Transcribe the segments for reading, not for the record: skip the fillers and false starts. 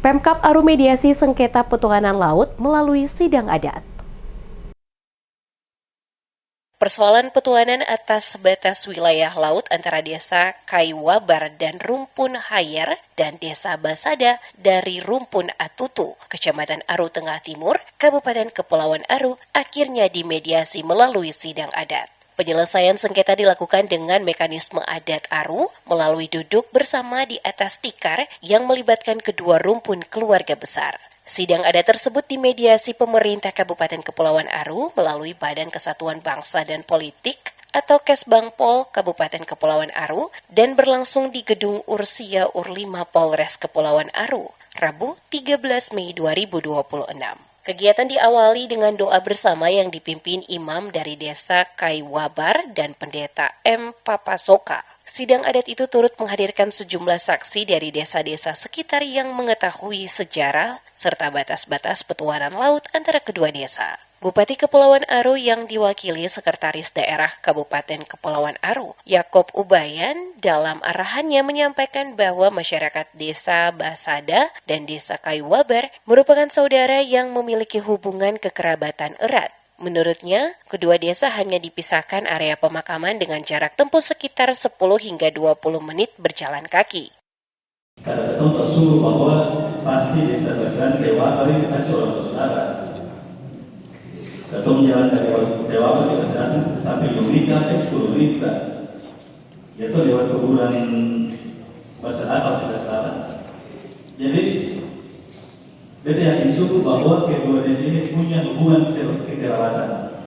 Pemkab Aru mediasi sengketa petuanan laut melalui sidang adat. Persoalan petuanan atas batas wilayah laut antara desa Kaiwabar dan Rumpun Hayer dan desa Basada dari Rumpun Atutu, Kecamatan Aru Tengah Timur, Kabupaten Kepulauan Aru, akhirnya dimediasi melalui sidang adat. Penyelesaian sengketa dilakukan dengan mekanisme adat Aru melalui duduk bersama di atas tikar yang melibatkan kedua rumpun keluarga besar. Sidang adat tersebut dimediasi pemerintah Kabupaten Kepulauan Aru melalui Badan Kesatuan Bangsa dan Politik atau Kesbangpol Kabupaten Kepulauan Aru dan berlangsung di Gedung Ursia Ur5 Polres Kepulauan Aru, Rabu 13 Mei 2026. Kegiatan diawali dengan doa bersama yang dipimpin imam dari desa Kaiwabar dan pendeta M. Papasoka. Sidang adat itu turut menghadirkan sejumlah saksi dari desa-desa sekitar yang mengetahui sejarah serta batas-batas petuanan laut antara kedua desa. Bupati Kepulauan Aru yang diwakili Sekretaris Daerah Kabupaten Kepulauan Aru, Yakob Ubayan, dalam arahannya menyampaikan bahwa masyarakat desa Basada dan desa Kaiwabar merupakan saudara yang memiliki hubungan kekerabatan erat. Menurutnya, kedua desa hanya dipisahkan area pemakaman dengan jarak tempuh sekitar 10 hingga 20 menit berjalan kaki. Karena ketemu tersuruh bahwa pasti desa Basada dan Kaiwabar ini kasih orang saudara. Ketemu jalan dari Kaiwabar ke Basada sampai 5 menit atau 10 menit. Yaitu lewat kuburan Basada kalau tidak salah. Jadi beda yang disuruh bahwa kedua desa ini punya hubungan kekerabatan.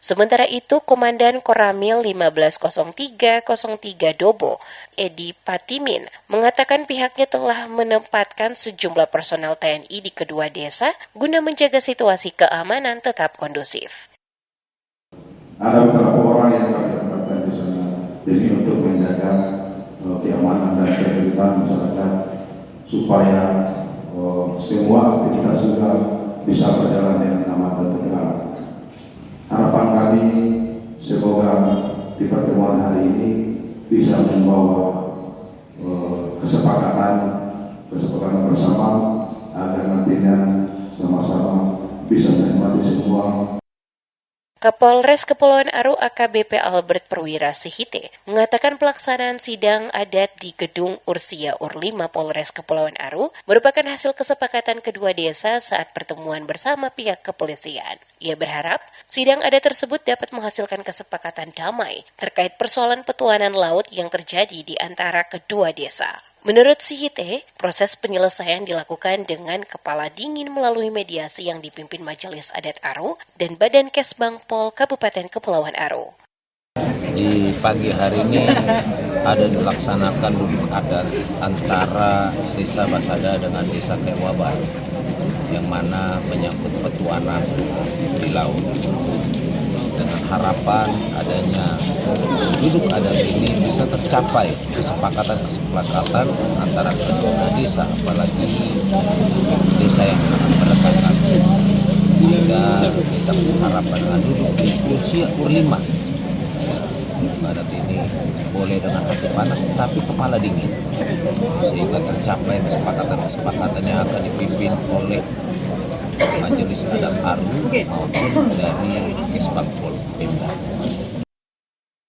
Sementara itu, Komandan Koramil 150303 Dobo, Edi Patimin, mengatakan pihaknya telah menempatkan sejumlah personel TNI di kedua desa guna menjaga situasi keamanan tetap kondusif. Ada beberapa orang yang kami tempatkan di sana, jadi untuk menjaga keamanan dan ketertiban masyarakat supaya semua aktivitas juga bisa berjalan dengan aman dan tentram. Harapan kami semoga di pertemuan hari ini bisa membawa kesepakatan bersama agar nantinya sama-sama bisa menikmati semua. Kapolres Kepulauan Aru AKBP Albert Perwira Sihite mengatakan pelaksanaan sidang adat di Gedung Ursia Ur5 Polres Kepulauan Aru merupakan hasil kesepakatan kedua desa saat pertemuan bersama pihak kepolisian. Ia berharap sidang adat tersebut dapat menghasilkan kesepakatan damai terkait persoalan petuanan laut yang terjadi di antara kedua desa. Menurut Sihite, proses penyelesaian dilakukan dengan kepala dingin melalui mediasi yang dipimpin Majelis Adat Aru dan Badan Kesbangpol Kabupaten Kepulauan Aru. Di pagi hari ini ada dilaksanakan duduk adat antara desa Basada dengan desa Kaiwabar yang mana menyangkut petuanan di laut. Dengan harapan adanya duduk adat ini bisa tercapai kesepakatan antara kedua desa, apalagi desa yang sangat berdekatan, sehingga kita berharapan dengan duduk di Ursia Ur5 adat ini boleh dengan hati panas tetapi kepala dingin, sehingga tercapai kesepakatan yang akan dipimpin oleh Majelis Adat Aru maupun dari Kesbangpol Pemda.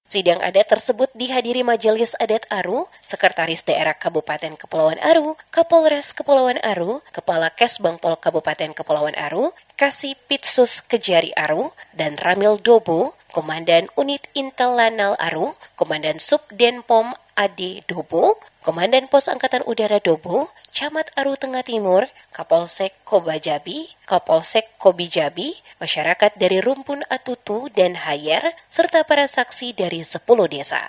Sidang adat tersebut dihadiri Majelis Adat Aru, Sekretaris Daerah Kabupaten Kepulauan Aru, Kapolres Kepulauan Aru, Kepala Kesbangpol Kabupaten Kepulauan Aru, Kasipitsus Kejari Aru, dan Ramil Dobo, Komandan Unit Intel Lanal Aru, Komandan Subdenpom AD Dobo, Komandan Pos Angkatan Udara Dobo, Camat Aru Tengah Timur, Kapolsek Kobajabi, Kapolsek Kobijabi, masyarakat dari Rumpun Atutu dan Hayer, serta para saksi dari 10 desa.